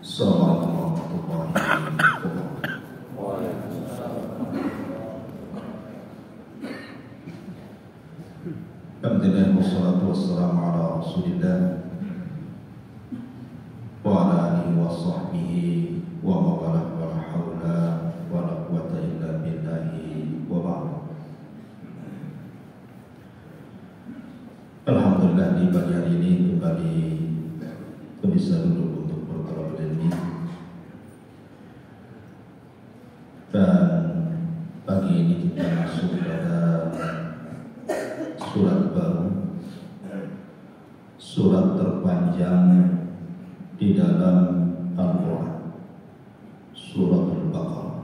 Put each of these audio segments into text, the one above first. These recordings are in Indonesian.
Assalamualaikum warahmatullahi wabarakatuh. Alhamdulillah wassalatu wassalamu ala Rasulillah wa ala alihi wa sahbihi wa mawalah wa la hawla wa la quwwata illa billahi wa ba'd. Alhamdulillah di pagi hari ini kembali bisa duduk untuk bertolak ilmi, dan pagi ini kita masuk pada surat baru, surat terpanjang di dalam Al-Quran, surat Al-Baqarah.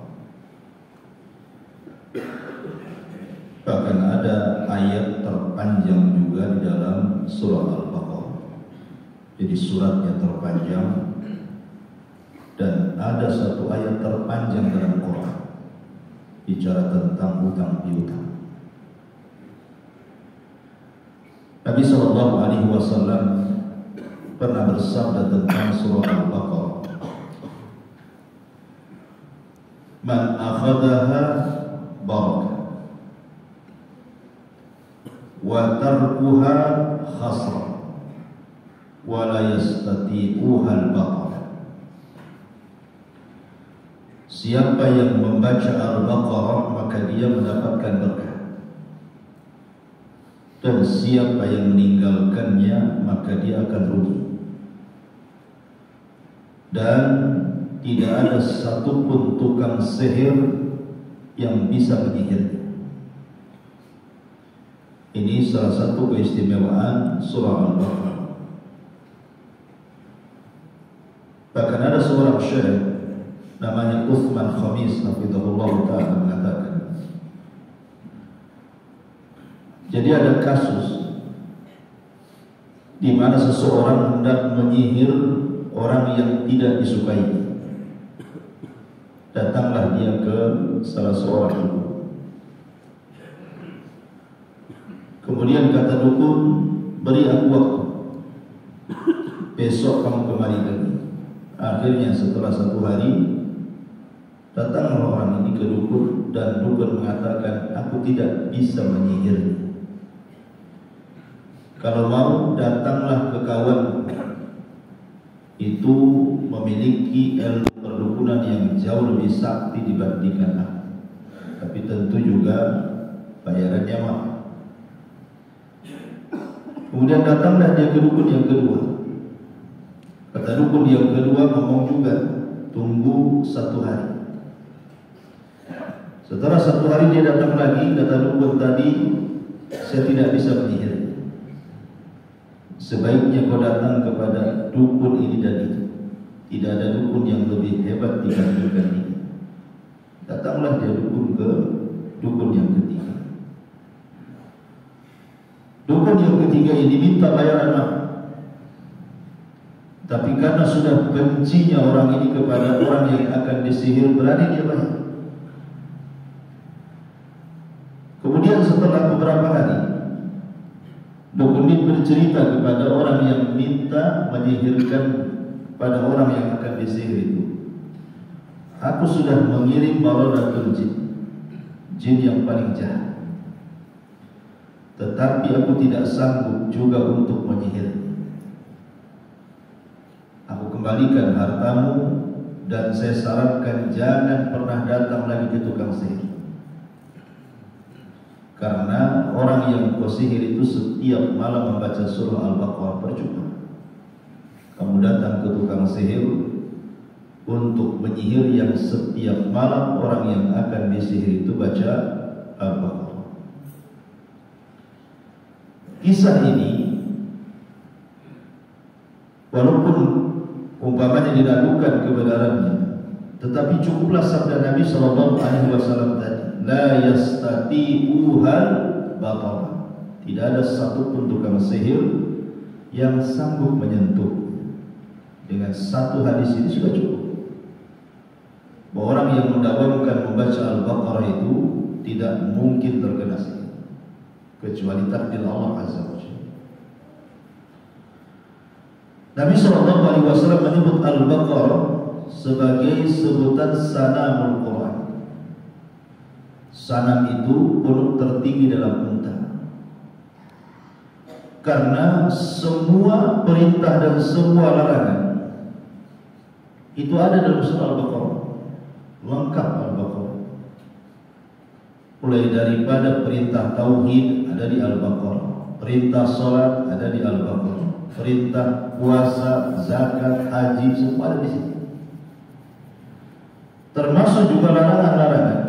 Bahkan ada ayat terpanjang juga di dalam surat Al-Baqarah. Jadi suratnya terpanjang, dan ada satu ayat terpanjang dalam Quran bicara tentang hutang piutang. Nabi SAW pernah bersabda tentang surah Al-Baqarah, "Man akhadaha barakah, wa tarkuha khasrah, wa la yastati'uha al-baqarah." Siapa yang membaca Al-Baqarah maka dia mendapatkan berkah, dan siapa yang meninggalkannya maka dia akan rugi, dan tidak ada satupun tukang sihir yang bisa menyihirnya. Ini salah satu keistimewaan surah Al-Baqarah. Bahkan ada seorang syekh namanya Uthman Khamis hafizahullah ta'ala mengatakan, jadi ada kasus di mana seseorang hendak menyihir orang yang tidak disukai. Datanglah dia ke salah seorang dukun. Kemudian kata dukun, "Beri aku waktu, besok kamu kemari lagi." Akhirnya setelah 1 hari datanglah orang ini ke dukun, dan dukun mengatakan, "Aku tidak bisa menyihirnya. Kalau mau datanglah ke kawan itu memiliki ilmu perdukunan yang jauh lebih sakti dibandingkan aku, tapi tentu juga bayarannya mahal." Kemudian datanglah dia ke dukun yang kedua. Kata dukun yang kedua ngomong juga, "Tunggu 1 hari." Setelah 1 hari dia datang lagi, kata dukun tadi, "Saya tidak bisa menyihir. Sebaiknya kau datang kepada dukun ini dan itu. Tidak ada dukun yang lebih hebat dibandingkan ini." Datanglah dia dukun ke dukun yang ketiga. Dukun yang ketiga ini minta bayaran mahal, tapi karena sudah bencinya orang ini kepada orang yang akan disihir, berani dia bayar. Kemudian setelah beberapa hari, dukun ini bercerita kepada orang yang minta menyihirkan pada orang yang akan disihir itu, "Aku sudah mengirim maradatul jin, jin yang paling jahat, tetapi aku tidak sanggup juga untuk menyihir. Aku kembalikan hartamu, dan saya sarankan jangan pernah datang lagi ke tukang sihir. Karena orang yang kau sihir itu setiap malam membaca surah Al-Baqarah, percuma. Kamu datang ke tukang sihir untuk menyihir yang setiap malam orang yang akan disihir itu baca Al-Baqarah." Kisah ini walaupun umpamanya diragukan kebenarannya, tetapi cukuplah sabda Nabi SAW tadi, "La yastati'uhal baqarah." Tidak ada satupun tukang sihir yang sanggup menyentuh. Dengan 1 hadis ini sudah cukup bahwa orang yang mendawamkan membaca Al-Baqarah itu tidak mungkin terkena sihir, kecuali takdir Allah Azza wa Jalla. Nabi SAW menyebut Al-Baqarah sebagai sebutan sanamul Quran. Sanam itu gunung tertinggi dalam unta. Karena semua perintah dan semua larangan itu ada dalam surah Al-Baqarah. Lengkap Al-Baqarah. Mulai daripada perintah tauhid ada di Al-Baqarah, perintah salat ada di Al-Baqarah, perintah puasa, zakat, haji semua ada di sini. Termasuk juga larangan-larangan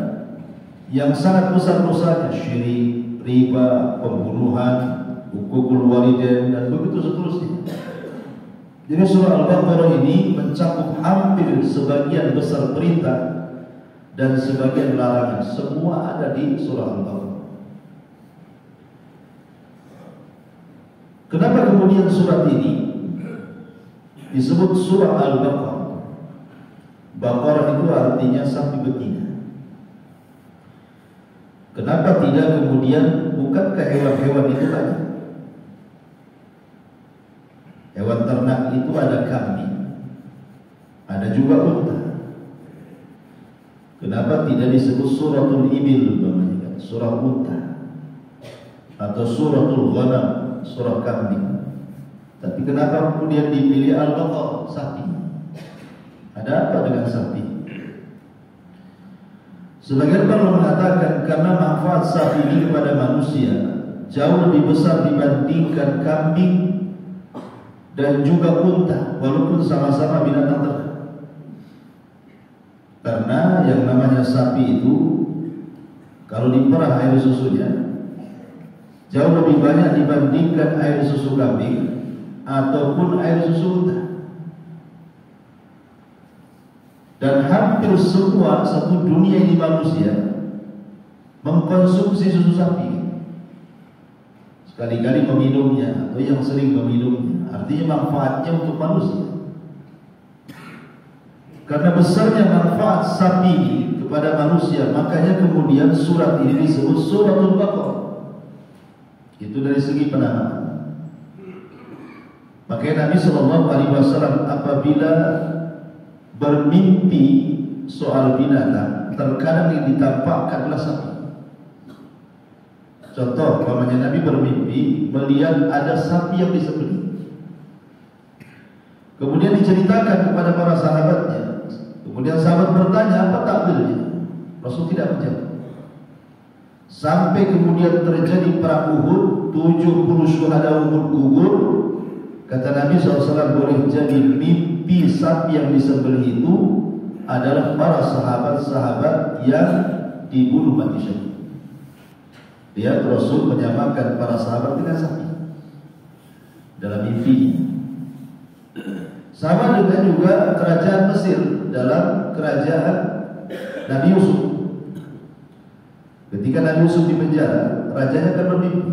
yang sangat besar-besarnya, syirik, riba, pembunuhan, hukukul walidain dan begitu seterusnya. Jadi surah Al-Baqarah ini mencakup hampir sebagian besar perintah dan sebagian larangan, semua ada di surah Al-Baqarah. Kenapa kemudian surat ini disebut surah Al-Baqarah? Baqarah itu artinya sapi betina. Kenapa tidak kemudian, bukankah hewan-hewan itu banyak? Hewan ternak itu ada kambing, ada juga unta. Kenapa tidak disebut suratul ibil, surah unta, atau suratul ghanam, surah kambing? Tapi kenapa kemudian dipilih Al-Baqarah, sapi? Ada apa dengan sapi? Sebagian orang mengatakan karena manfaat sapi ini kepada manusia jauh lebih besar dibandingkan kambing dan juga unta, walaupun sama-sama binatang ternak. Karena yang namanya sapi itu kalau diperah air susunya jauh lebih banyak dibandingkan air susu kambing ataupun air susu unta. Dan hampir semua satu dunia ini manusia mengkonsumsi susu sapi. Sekali-kali meminumnya atau yang sering meminumnya. Artinya manfaatnya untuk manusia. Karena besarnya manfaat sapi kepada manusia, makanya kemudian surat ini disebut suratul Baqarah. Itu dari segi penamaan. Makanya Nabi SAW apabila bermimpi soal binatang, terkadang yang ditampakkanlah sapi. Contoh, umpamanya Nabi bermimpi melihat ada sapi yang disembelih. Kemudian diceritakan kepada para sahabatnya. Kemudian sahabat bertanya, apa takwilnya? Rasul tidak menjawab. Sampai kemudian terjadi perang Uhud, 70 syuhada Uhud gugur. Kata Nabi SAW, boleh jadi mimpi sapi yang disembelih itu adalah para sahabat-sahabat yang dibunuh mati syahid. Dia Rasul menyamakan para sahabat dengan sapi dalam mimpi. Sama dengan juga kerajaan Mesir dalam kerajaan Nabi Yusuf. Ketika Nabi Yusuf di penjara, rajanya kan bermimpi.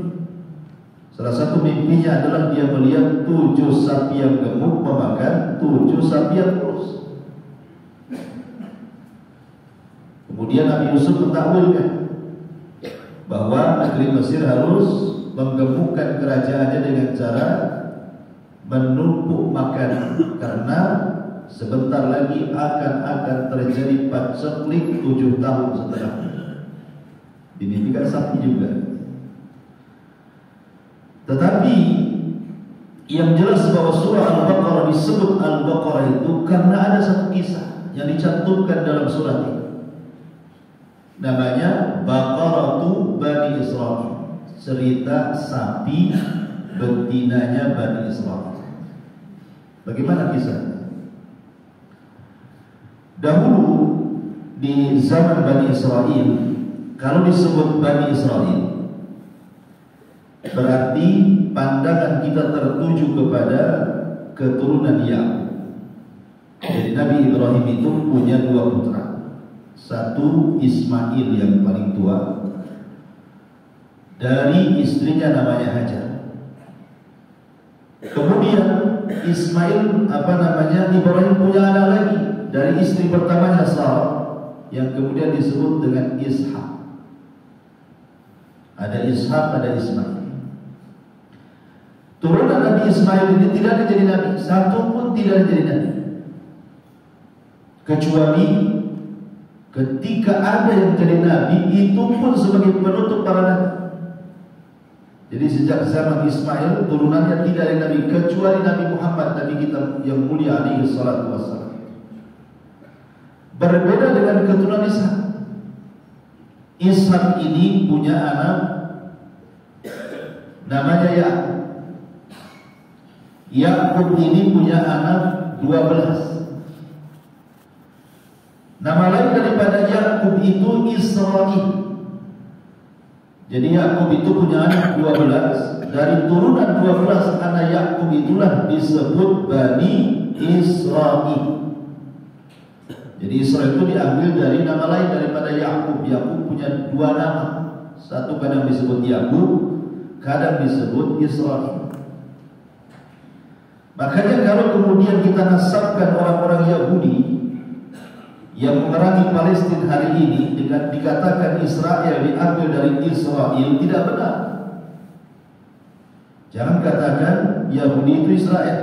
Salah satu mimpinya adalah dia melihat 7 sapi yang gemuk memakan 7 sapi yang kurus. Kemudian Nabi Yusuf mentakwilkan bahwa negeri Mesir harus menggemukkan kerajaannya dengan cara menumpuk makanan, karena sebentar lagi akan terjadi paceklik 7 tahun setelahnya. Dimimpikan sapi juga. Tetapi yang jelas bahwa surah Al-Baqarah disebut Al-Baqarah itu karena ada satu kisah yang dicantumkan dalam surat ini. Namanya Baqaratu Bani Israil, cerita sapi betinanya Bani Israil. Bagaimana kisahnya? Dahulu di zaman Bani Israil, kalau disebut Bani Israil berarti pandangan kita tertuju kepada keturunan Yakub. Jadi Nabi Ibrahim itu punya 2 putra. Satu Ismail yang paling tua, dari istrinya namanya Hajar. Kemudian Ismail Ibrahim punya anak lagi dari istri pertamanya Sarah, yang kemudian disebut dengan Ishak. Ada Ishak, ada Ismail. Turunan Nabi Ismail ini tidak ada jadi nabi, satu pun tidak ada jadi nabi. kecuali ketika ada yang jadi nabi, itu pun sebagai penutup para nabi. Jadi sejak zaman Ismail turunannya tidak ada nabi kecuali Nabi Muhammad, Nabi kita yang mulia alaihi salatu wassalam. Berbeda dengan keturunan Ishak. Ishak ini punya anak namanya Yakub. Yakub ini punya anak 12. Nama lain daripada Yakub itu Israil. Jadi Yakub itu punya anak 12. Dari turunan 12 anak Yakub itulah disebut Bani Israil. Jadi Israil itu diambil dari nama lain daripada Yakub. Yakub punya 2 nama. Satu kadang disebut Yakub, kadang disebut Israil. Makanya kalau kemudian kita nasabkan orang-orang Yahudi yang memerangi Palestina hari ini dengan dikatakan Israel diambil dari Israel, tidak benar. Jangan katakan Yahudi itu Israel,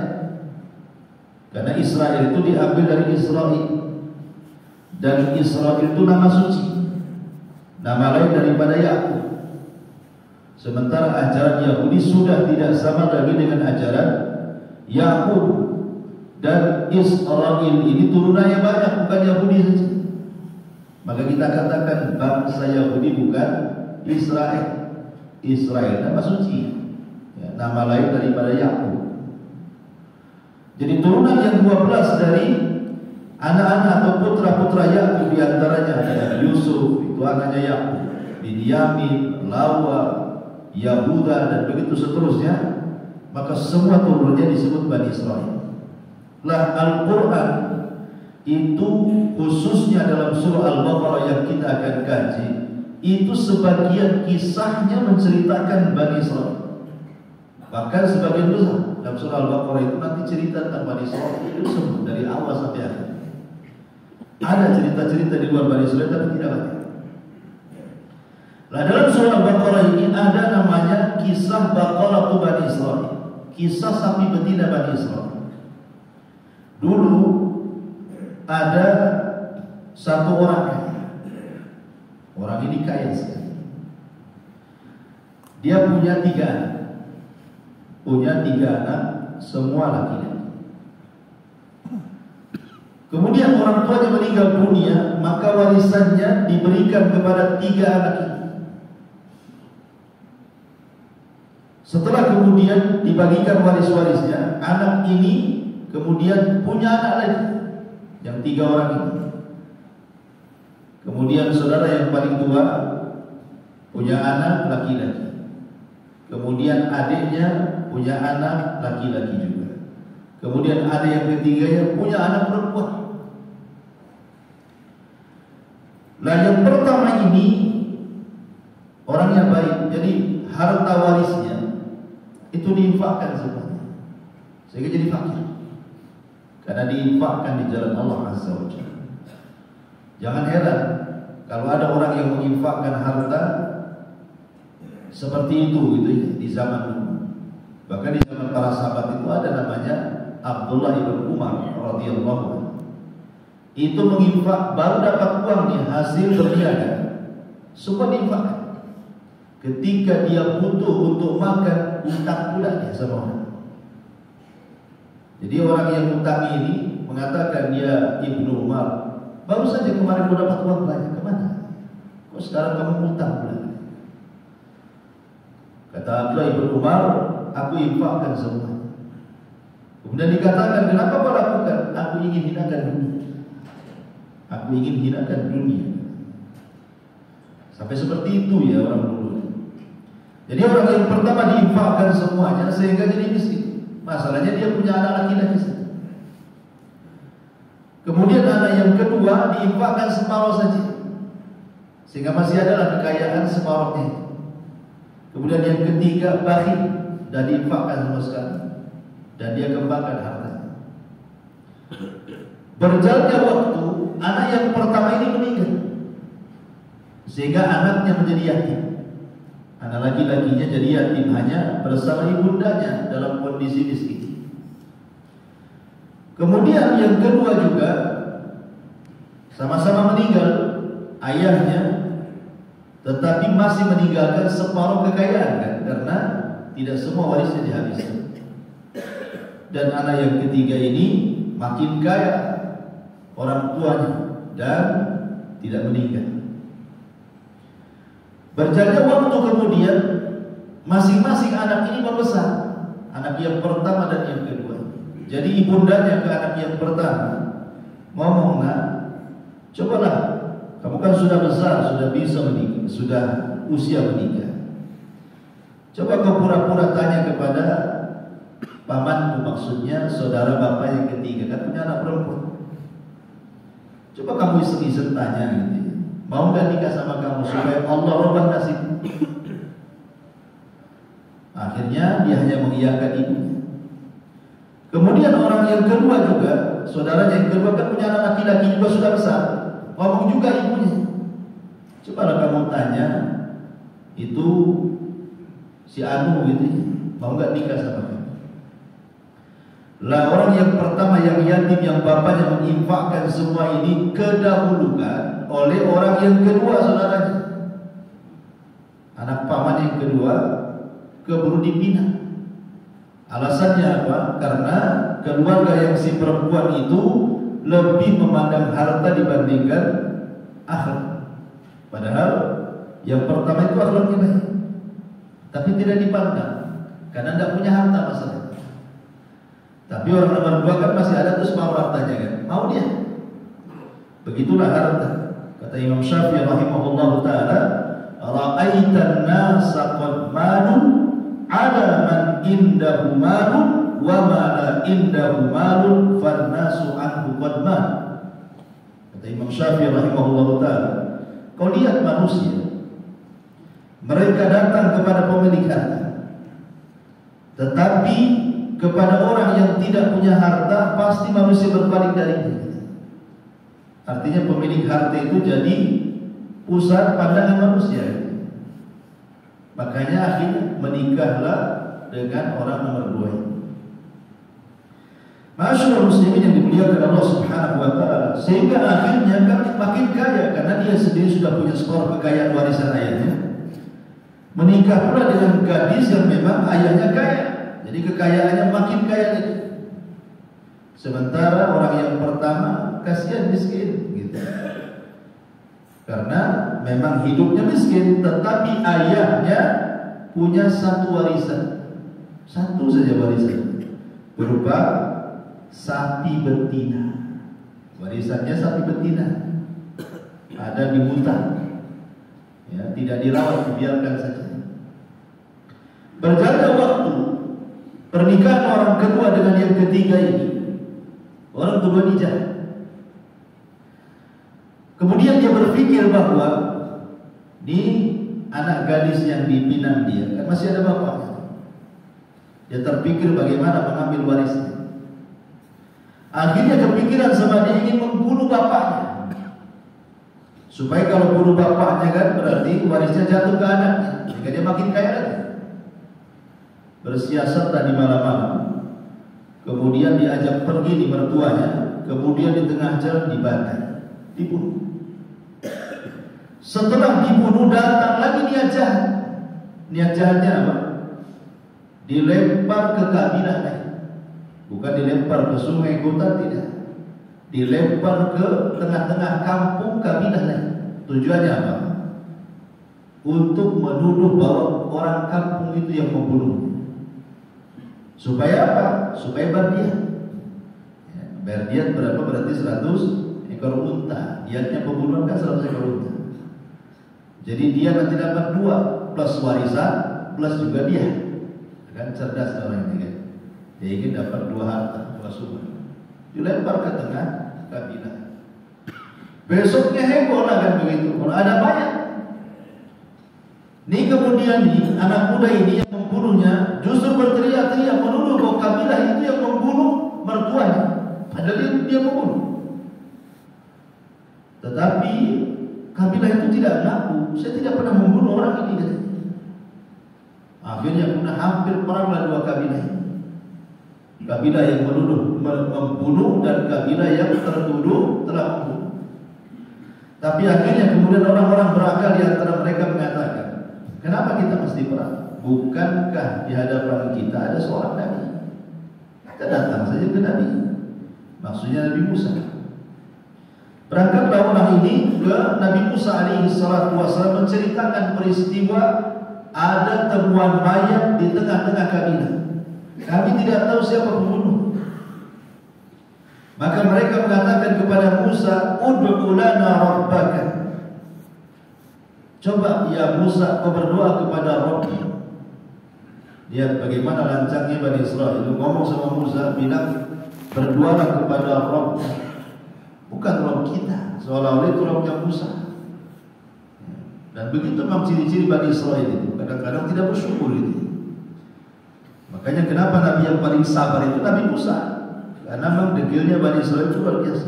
karena Israel itu diambil dari Israel, dan Israel itu nama suci, nama lain daripada Yakub. Sementara ajaran Yahudi sudah tidak sama lagi dengan ajaran Yakub. Dan Israel ini turunannya banyak, bukan Yahudi saja. Maka kita katakan bangsa Yahudi bukan Israel. Israel nama suci, ya, nama lain daripada Yakub. Jadi turunan yang 12 dari anak-anak atau putra-putra Yakub, diantaranya ada Yusuf, itu anaknya Yakub, Binyamin, Lawa, Yahuda, dan begitu seterusnya. Maka semua turunannya disebut Bani Israel. Lah Al-Quran itu khususnya dalam surah Al-Baqarah yang kita akan kaji, itu sebagian kisahnya menceritakan Bani Israel. Bahkan sebagian besar dalam surah Al-Baqarah itu nanti cerita tentang Bani Israel itu semua dari awal sampai akhir. Ada cerita-cerita di luar Bani Israel tapi tidak banyak. Nah dalam surah Al-Baqarah ini ada namanya kisah Baqarah Bani Israel, kisah sapi betina Bani Israel. Dulu ada satu orang kaya. Orang ini kaya sekali. Dia punya 3 anak. Punya 3 anak, semua laki-laki. Kemudian orang tuanya meninggal dunia, maka warisannya diberikan kepada 3 anak ini. Setelah kemudian dibagikan waris-warisnya, anak ini kemudian punya anak lagi, yang 3 orang ini. Kemudian saudara yang paling tua punya anak laki-laki. Kemudian adiknya punya anak laki-laki juga. Kemudian adik yang ketiganya punya anak perempuan. Nah yang pertama ini orangnya baik, jadi harta warisnya itu diinfakkan semuanya, sehingga jadi fakir. Karena diinfakkan di jalan Allah Azza wa Jalla. Jangan heran kalau ada orang yang menginfakkan harta seperti itu gitu ya, di zaman dulu. Bahkan di zaman para sahabat itu ada namanya Abdullah ibn Umar radhiyallahu anhu. Itu menginfak, baru dapat uang nih hasil berniaga, semua diinfakkan. Ketika dia butuh untuk makan, utang pula dia sama orang. Jadi orang yang utang ini mengatakan dia Ibnu Umar, baru saja kemarin kau dapat uang banyak, kemana? Kok sekarang kamu utang pula? Kata Abdullah Ibnu Umar, aku infakkan semua. Kemudian dikatakan, kenapa kau lakukan? Aku ingin hinakan dunia. Aku ingin hinakan dunia. Sampai seperti itu ya orang dulu. Jadi orang yang pertama diinfakkan semuanya sehingga jadi miskin. Masalahnya dia punya anak laki-laki. Kemudian anak yang kedua diinfakkan separuh saja, sehingga masih adalah kekayaan separuhnya. Kemudian yang ketiga bakhil, dan diinfakkan sama sekali, dan dia kembangkan hartanya. Berjalannya waktu, anak yang pertama ini meninggal, sehingga anaknya menjadi yatim. Anak laki-lakinya jadi yatim hanya bersama ibundanya dalam kondisi miskin. Kemudian yang kedua juga sama-sama meninggal ayahnya, tetapi masih meninggalkan separuh kekayaan kan? Karena tidak semua warisnya dihabiskan. Dan anak yang ketiga ini makin kaya orang tuanya dan tidak meninggal. Berjalannya waktu kemudian masing-masing anak ini membesar. Anak yang pertama dan yang kedua. Jadi ibundanya ke anak yang pertama ngomong, "Nak, cobalah, kamu kan sudah besar, sudah bisa menikah, sudah usia menikah. Coba kau pura-pura tanya kepada pamanku," maksudnya saudara bapak yang ketiga, kan punya anak perempuan. "Coba kamu iseng-iseng tanya gitu, mau gak nikah sama kamu supaya Allah rubah nasib." Akhirnya dia hanya mengiyakan ibunya. Kemudian orang yang kedua juga, saudaranya yang kedua kan punya anak laki-laki juga sudah besar, ngomong juga ibunya, "Cobalah kamu tanya itu si Anu gitu, mau gak nikah sama kamu." Lah orang yang pertama yang yatim, yang bapaknya menginfakkan semua ini, kedahulukan oleh orang yang kedua saudaranya. Anak paman yang kedua keburu dipinang. Alasannya apa? Karena keluarga yang si perempuan itu lebih memandang harta dibandingkan akhlak. Padahal yang pertama itu akhlaknya baik, tapi tidak dipandang karena tidak punya harta masalah. Tapi orang nomor dua kan masih ada tuh semua hartanya kan, mau dia. Begitulah harta. Kata Imam Syafi'i rahimahullah taala, "Ra'aitan nasa qad malu ala man indahu malun wa ma la indahu malun fan nasu anhu qad mal." Kata Imam Syafi'i rahimahullah taala, kau lihat manusia, mereka datang kepada pemilik harta, tetapi kepada orang yang tidak punya harta pasti manusia berpaling darinya. Artinya pemilik harta itu jadi pusat pandangan manusia. Makanya akhirnya menikahlah dengan orang nomor dua ini. Masyaallah muslimin yang dimuliakan Allah Subhanahu wa taala, sehingga akhirnya kan makin kaya karena dia sendiri sudah punya separuh kekayaan warisan ayahnya. Menikah pula dengan gadis yang memang ayahnya kaya. Jadi kekayaannya makin kaya lagi. Sementara orang yang pertama kasihan miskin gitu. Karena memang hidupnya miskin, tetapi ayahnya punya satu warisan. Satu saja warisan, berupa sapi betina. Warisannya sapi betina, ada di hutan, ya, tidak dirawat, dibiarkan saja. Berjalannya waktu, pernikahan orang kedua dengan yang ketiga ini, orang kedua nikah. Kemudian dia berpikir bahwa di anak gadis yang dipinang dia kan masih ada bapaknya. Dia terpikir bagaimana mengambil warisnya. Akhirnya kepikiran sama dia ingin membunuh bapaknya, supaya kalau bunuh bapaknya kan berarti warisnya jatuh ke anaknya, sehingga dia makin kaya lagi. Bersiasat tadi malam-malam, kemudian diajak pergi di mertuanya, kemudian di tengah jalan dibantai, dibunuh. Setelah dibunuh datang lagi niat jahat. Niat jahatnya apa? Dilempar ke kabilah lain. Bukan dilempar ke sungai kota, tidak. Dilempar ke tengah-tengah kampung kabilah lain. Tujuannya apa? Untuk menuduh bahwa orang kampung itu yang membunuh. Supaya apa? Supaya berdiat. Ya, berdiat berapa? Berarti 100 ekor unta. Diatnya pembunuhan kan 100 ekor unta. Jadi dia nanti dapat 2 plus warisan plus juga dia. Kan cerdas orang ini kan. Dia ingin dapat 2 harta, 2 sumber. Dilempar ke tengah kabilah. Besoknya heboh lah kan begitu. Kalau ada banyak. Ini kemudian nih anak muda ini yang membunuhnya justru berteriak-teriak menuduh bahwa kabilah itu yang membunuh mertuanya. Padahal dia membunuh. Tetapi kabilah itu tidak mengaku, saya tidak pernah membunuh orang ini. Akhirnya pernah hampir peranglah 2 kabilah ini. Kabilah yang menuduh membunuh dan kabilah yang tertuduh telah membunuh. Tapi akhirnya kemudian orang-orang berakal di antara mereka mengatakan, kenapa kita mesti perang? Bukankah di hadapan kita ada seorang nabi? Kita datang saja ke nabi. Maksudnya Nabi Musa. Berangkatlah orang ini ke Nabi Musa alaihi salatu wasallam menceritakan peristiwa ada temuan mayat di tengah-tengah kabilah. Kami tidak tahu siapa pembunuh. Maka mereka mengatakan kepada Musa, ud'u lana rabbaka. Coba ya Musa, kau berdoa kepada Rabb. Lihat bagaimana lancangnya Bani Israel. Ngomong sama Musa, bilang berdoalah kepada Rabb. Bukan Rabb kita, seolah-olah itu Rabbnya Musa. Dan begitu memang ciri-ciri Bani Israel itu. Kadang-kadang tidak bersyukur itu. Makanya kenapa Nabi yang paling sabar itu Nabi Musa. Karena memang degilnya Bani Israel itu luar biasa.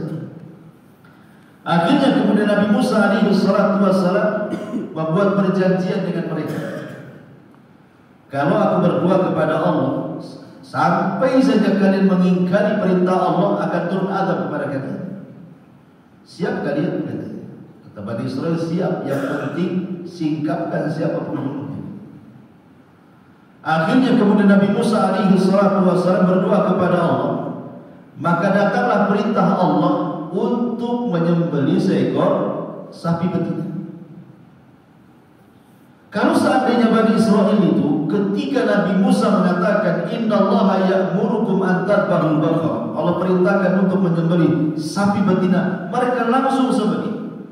Akhirnya kemudian Nabi Musa alaihi salatu wassalam membuat perjanjian dengan mereka. Kalau aku berdoa kepada Allah, sampai saja kalian mengingkari perintah Allah, akan turun azab kepada kalian. Siap kalian? Kata Bani Israel, siap. Yang penting singkapkan siapa pembunuhnya. Akhirnya kemudian Nabi Musa alaihi salatu wassalam berdoa kepada Allah. Maka datanglah perintah Allah untuk menyembelih seekor sapi betina. Kalau seandainya Bani Israel itu ketika Nabi Musa mengatakan innallaha ya'murukum an tadbahul baqarah, Allah perintahkan untuk menyembelih sapi betina, mereka langsung sembelih.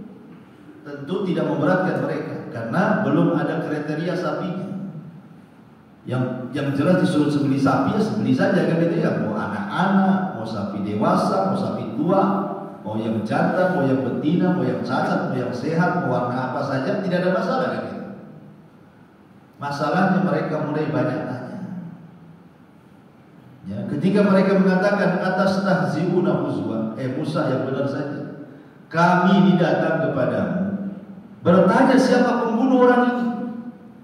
Tentu tidak memberatkan mereka karena belum ada kriteria sapinya. Yang jelas disuruh sembelih sapi ya sembelih saja kan itu ya, mau anak-anak, mau sapi dewasa, mau sapi tua, mau yang jantan, mau yang betina, mau yang cacat, mau yang sehat, mau warna apa saja, tidak ada masalah kan itu. Masalahnya mereka mulai banyak tanya. Ya, ketika mereka mengatakan atas tahziuna huzwa, Musa yang benar saja. Kami didatang kepadamu bertanya siapa pembunuh orang ini.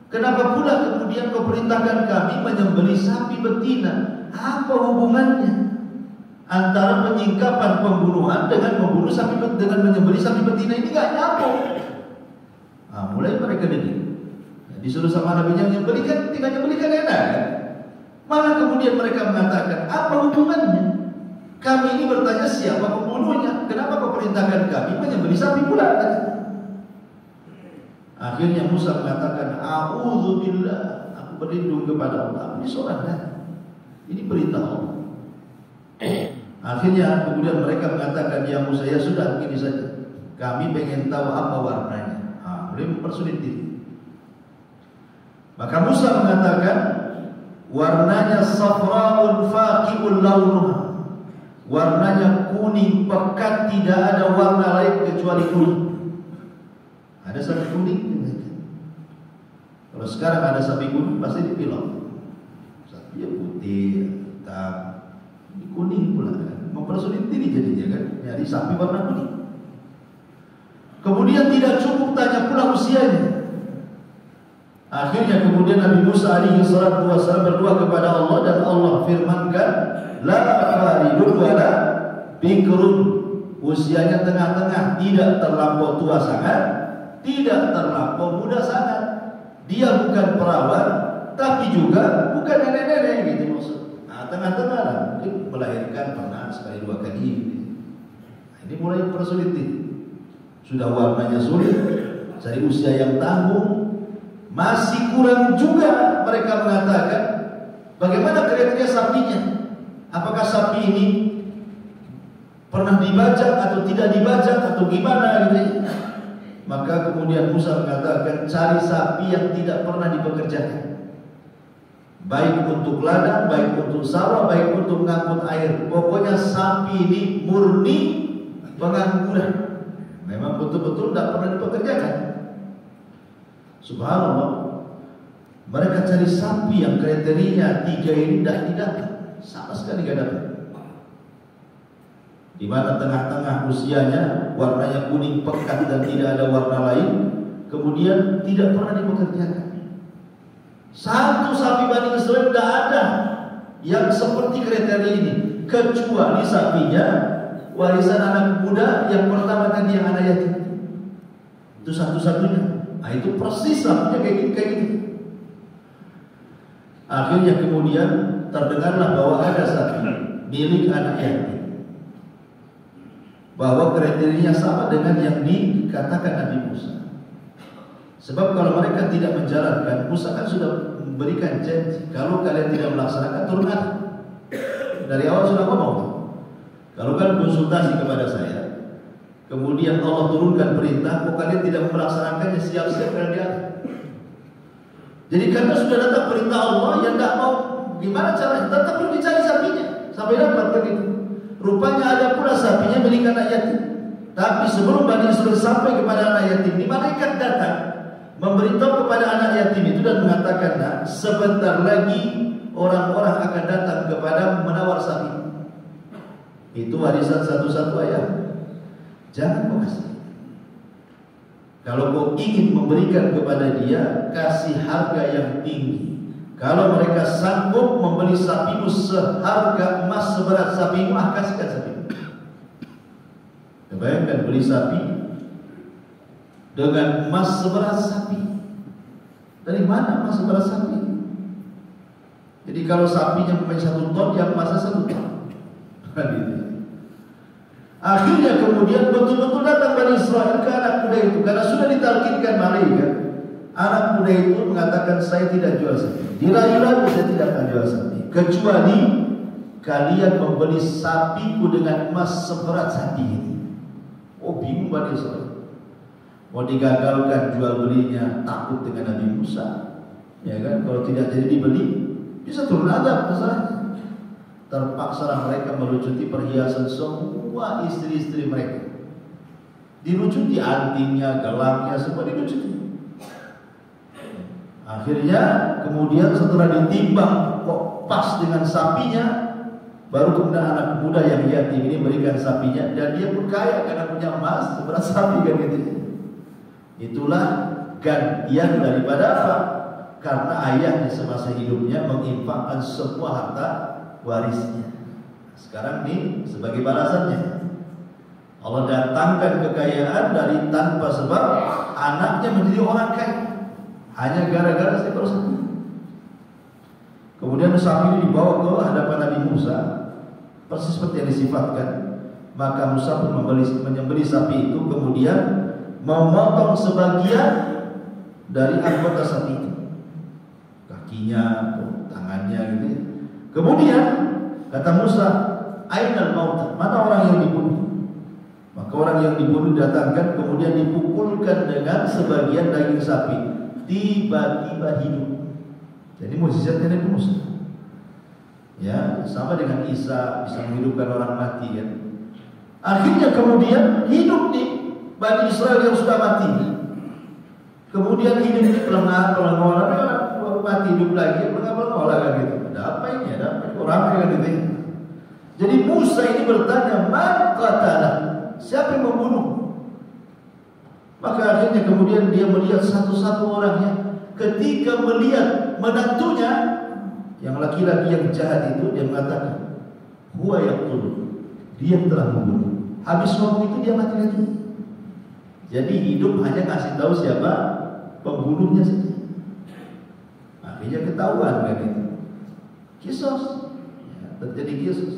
Kenapa pula kemudian kau perintahkan kami menyembelih sapi betina? Apa hubungannya antara penyingkapan pembunuhan dengan membunuh sapi dengan menyembelih sapi betina? Ini gak nyambung. Mulai mereka degil. Disuruh sama Nabi yang nyembelihkan, tinggal nyembelihkan enak kan? Malah kemudian mereka mengatakan, apa hubungannya? Kami ini bertanya siapa pembunuhnya? Kenapa kau perintahkan kami menyembelih sapi pula? Akhirnya Musa mengatakan, a'udzubillah, aku berlindung kepada Allah. Ini seorang nabi. Ini perintah Allah. Akhirnya kemudian mereka mengatakan, ya Musa, ya sudah begini saja. Kami pengen tahu apa warnanya. Mulai mempersulit diri. Maka Musa mengatakan warnanya safra'un faqi'ul launuha. Warnanya kuning pekat, tidak ada warna lain kecuali kuning. Ada sapi kuning? Kalau sekarang ada sapi kuning pasti dipilih. Sapi putih, hitam, kuning pula kan. Mempersulit diri jadinya kan, nyari sapi warna kuning. Kemudian tidak cukup tanya pula usianya. Akhirnya kemudian Nabi Musa alaihi salatu wasallam berdoa kepada Allah dan Allah firmankan, la faridun wala bikrun. Usianya tengah-tengah, tidak terlampau tua sangat, tidak terlampau muda sangat. Dia bukan perawan, tapi juga bukan nenek-nenek gitu maksud. Tengah-tengah lah, mungkin melahirkan pernah sekali dua kali. Ini mulai persulit. Sudah warnanya sulit, cari usia yang tanggung. Masih kurang juga mereka mengatakan bagaimana kriteria sapinya. Apakah sapi ini pernah dibajak atau tidak dibajak atau gimana gitu. Maka kemudian Musa mengatakan cari sapi yang tidak pernah dipekerjakan. Baik untuk ladang, baik untuk sawah, baik untuk mengangkut air. Pokoknya sapi ini murni pengangguran. Memang betul-betul tidak pernah dipekerjakan. Subhanallah, mereka cari sapi yang kriterianya 3 ini tidak didapat, sama sekali tidak dapat. Di mana tengah-tengah usianya warnanya kuning pekat dan tidak ada warna lain, kemudian tidak pernah dipekerjakan. Satu sapi Bani Israel tidak ada yang seperti kriteria ini, kecuali sapinya warisan anak muda yang pertama tadi yang anak yatim. Itu satu-satunya. Nah, itu persis sapinya kayak gitu. Akhirnya kemudian terdengarlah bahwa ada sapi milik anak yatim, bahwa kriterianya sama dengan yang dikatakan Nabi Musa. Sebab kalau mereka tidak menjalankan, Musa kan sudah memberikan janji, kalau kalian tidak melaksanakan turun azab. Dari awal sudah ngomong, kalau kalian konsultasi kepada saya, kemudian Allah turunkan perintah, kok kalian tidak melaksanakannya, siap-siap kalian diazab. Jadi karena sudah datang perintah Allah, yang tidak mau, gimana caranya? Tetap perlu dicari sapinya sampai dapat begitu. Rupanya ada pula sapinya milik anak yatim. Tapi sebelum Bani Israil sampai kepada anak yatim, di malaikat datang memberitahu kepada anak yatim itu dan mengatakan, nah, sebentar lagi orang-orang akan datang kepada menawar sapi. Itu warisan satu-satu ayah. Jangan kau kasih. Kalau kau ingin memberikan kepada dia, kasih harga yang tinggi. Kalau mereka sanggup membeli sapimu seharga emas seberat sapimu, kasihkan sapimu. Bayangkan beli sapi dengan emas seberat sapi. Dari mana emas seberat sapi? Jadi kalau sapinya mempunyai 1 ton, yang emasnya 1 ton. Akhirnya kemudian betul-betul datang Bani Israil ke anak muda itu, karena sudah ditalkinkan malaikat. Anak muda itu mengatakan, saya tidak jual sapi. Dirayu-rayu, saya tidak akan jual sapi, kecuali kalian membeli sapiku dengan emas seberat sapi ini. Oh, bingung Bani Israil. Mau digagalkan jual belinya, takut dengan Nabi Musa. Ya kan, kalau tidak jadi dibeli, bisa turun azab masalahnya. Terpaksa mereka melucuti perhiasan semua istri-istri mereka. Dilucuti antingnya, gelangnya, semua dilucuti. Akhirnya kemudian setelah ditimbang kok pas dengan sapinya, baru kemudian anak muda yang yatim ini berikan sapinya, dan dia pun kaya karena punya emas seberat sapi kan gitu. Itulah gantian daripada apa? Karena ayahnya semasa hidupnya menginfakkan semua harta warisnya. Sekarang ini sebagai balasannya, Allah datangkan kekayaan dari tanpa sebab, anaknya menjadi orang kaya hanya gara-gara seekor sapi. Kemudian sapi ini dibawa ke hadapan Nabi Musa, persis seperti yang disifatkan. Maka Musa pun menyembelih sapi itu, kemudian memotong sebagian dari anggota sapi itu, kakinya, tangannya gitu. Kemudian kata Musa, ainal mauta, mana orang yang dibunuh? Maka orang yang dibunuh datangkan, kemudian dipukulkan dengan sebagian daging sapi, tiba-tiba hidup. Jadi mukjizatnya Nabi Musa. Ya, sama dengan Isa bisa menghidupkan orang mati kan. Akhirnya kemudian hidup nih Bani Israil yang sudah mati. Kemudian hidup di pelengah-pelengah, orang mati hidup lagi, pelengah-pelengah kan gitu. Ada apa ini? Ada apa? Orang yang gitu. Jadi Musa ini bertanya, man qatala? Siapa yang membunuh? Maka akhirnya kemudian dia melihat satu-satu orangnya. Ketika melihat menantunya yang laki-laki yang jahat itu, dia mengatakan, huwa yaqtul, dia telah membunuh. Habis ngomong itu dia mati lagi. Jadi hidup hanya kasih tahu siapa pembunuhnya saja. Akhirnya ketahuan kan itu. Kisos, ya, terjadi kisos.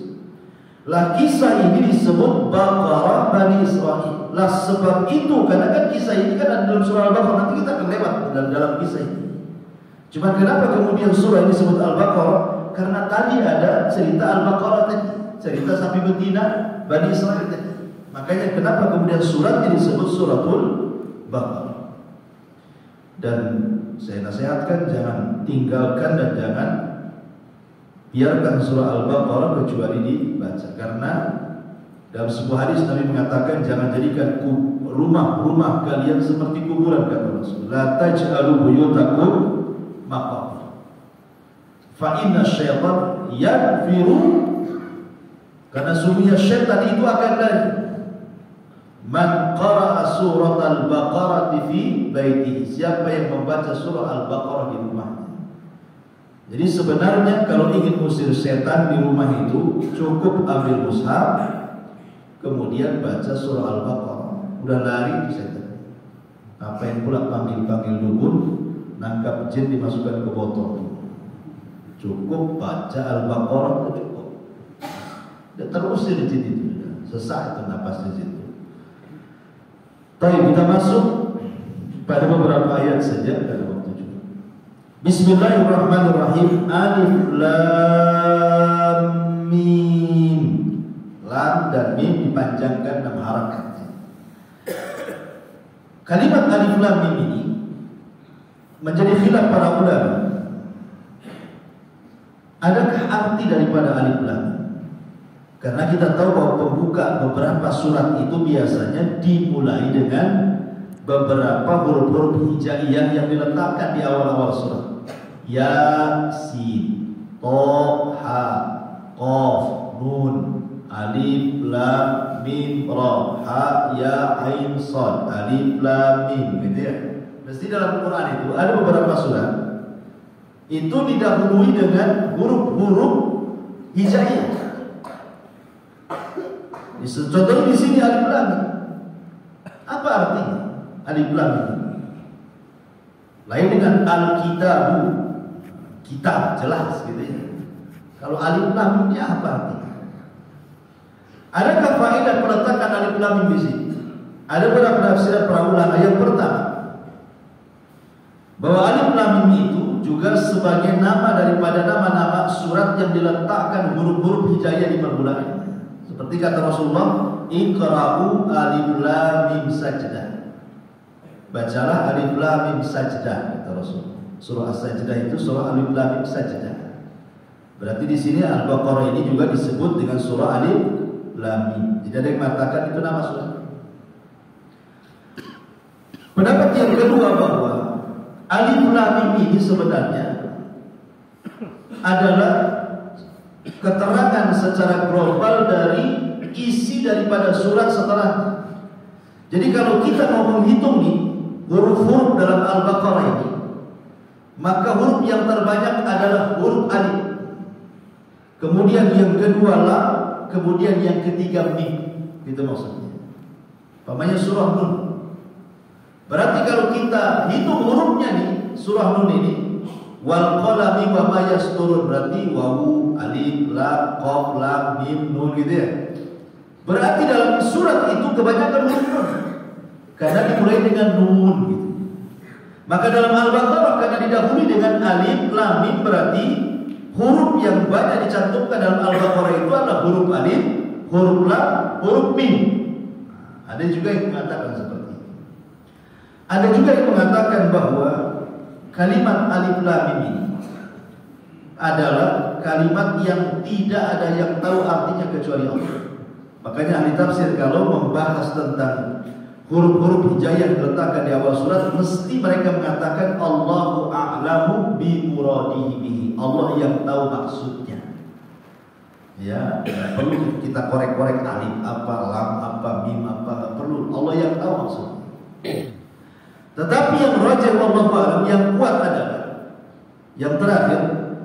Lah kisah ini disebut Baqarah Bani Israil. Lah sebab itu, karena kan kisah ini kan ada dalam surah Al-Baqarah, nanti kita akan lewat dalam kisah ini. Cuma kenapa kemudian surah ini disebut Al-Baqarah? Karena tadi ada cerita Al-Baqarah tadi, cerita sapi betina Bani Israil tadi. Makanya kenapa kemudian surat ini disebut suratul Baqarah. Dan saya nasihatkan jangan tinggalkan dan jangan biarkan surah Al-Baqarah kecuali dibaca. Karena dalam sebuah hadis Nabi mengatakan, jangan jadikan rumah-rumah kalian seperti kuburan, kata Rasul. La taj'alu buyutakum maqabir. Fa inna syaitan yanfiru, karena sungguhnya syaitan itu akan lari. Man qara'a surat Al-Baqarah fi baitihi, siapa yang membaca surah Al-Baqarah di rumahnya. Jadi sebenarnya kalau ingin usir setan di rumah itu, cukup ambil mushaf, kemudian baca surah Al-Baqarah, udah lari di setan. Ngapain pula panggil-panggil dukun, nangkap jin dimasukkan ke botol. Cukup baca Al-Baqarah cukup. Dia terusir jin itu, sesak itu napas di situ. Baik, kita masuk pada beberapa ayat saja pada waktu juga. Bismillahirrahmanirrahim. Alif Lam Mim. Lam dan Mim dipanjangkan 6 harakat. Kalimat Alif Lam Mim ini menjadi khilaf para ulama. Adakah arti daripada Alif Lam? Karena kita tahu bahwa pembuka beberapa surat itu biasanya dimulai dengan beberapa huruf-huruf hijaiyah yang diletakkan di awal-awal surat. Yasin, Toha, Qaf, Nun, Alif, Lam, Mim, Ra, Ha, Ya, Ain, Shad, Alif, Lam, Mim, gitu ya. Mesti dalam Quran itu ada beberapa surat itu didahului dengan huruf-huruf hijaiyah. Contohnya di sini Alif Lam. Apa artinya Alif Lam ini? Lain dengan Al-Kitabu, kitab jelas gitu ya. Kalau Alif Lam ini apa artinya? Adakah faedah peletakan Alif Lam di sini? Ada beberapa penafsiran para ulama. Yang pertama, bahwa Alif Lam itu juga sebagai nama daripada nama-nama surat yang diletakkan huruf-huruf hijaiyah di permulaan. Seperti kata Rasulullah, Iqra'u Alif Lam Mim Sajdah. Bacalah Alif Lam Mim Sajdah, kata Rasul. Surah As-Sajdah itu surah Alif Lam Mim Sajdah. Berarti di sini Al-Baqarah ini juga disebut dengan surah Alif Lam Mim. Tidak ada yang mengatakan itu nama surah. Pendapat yang kedua bahwa Alif Lam Mim ini sebenarnya adalah keterangan secara global dari isi daripada surat setelahnya. Jadi kalau kita mau menghitung nih huruf-huruf dalam Al-Baqarah ini, maka huruf yang terbanyak adalah huruf alif. Kemudian yang kedua lam, kemudian yang ketiga mim. Itu maksudnya. Pamannya surah Nun. Berarti kalau kita hitung hurufnya nih, surah Nun ini, wal qalami wa ma yasturun, berarti wawu, alif, lam, qaf, lam, mim, nun gitu ya. Berarti dalam surat itu kebanyakan huruf nun. Karena dimulai dengan nun gitu. Maka dalam Al-Baqarah karena didahului dengan alif, lam, mim, berarti huruf yang banyak dicantumkan dalam Al-Baqarah itu adalah huruf alif, huruf lam, huruf mim. Ada juga yang mengatakan seperti itu. Ada juga yang mengatakan bahwa kalimat Alif Lam Mim ini adalah kalimat yang tidak ada yang tahu artinya kecuali Allah. Makanya ahli tafsir kalau membahas tentang huruf-huruf hijaiyah yang diletakkan di awal surat, mesti mereka mengatakan Allahu a'lamu bi muradihi bihi. Allah yang tahu maksudnya. Ya, perlu kita korek-korek alif apa, lam apa, mim apa, enggak perlu. Allah yang tahu maksudnya. Tetapi yang rajih wallahu a'lam, yang kuat adalah yang terakhir,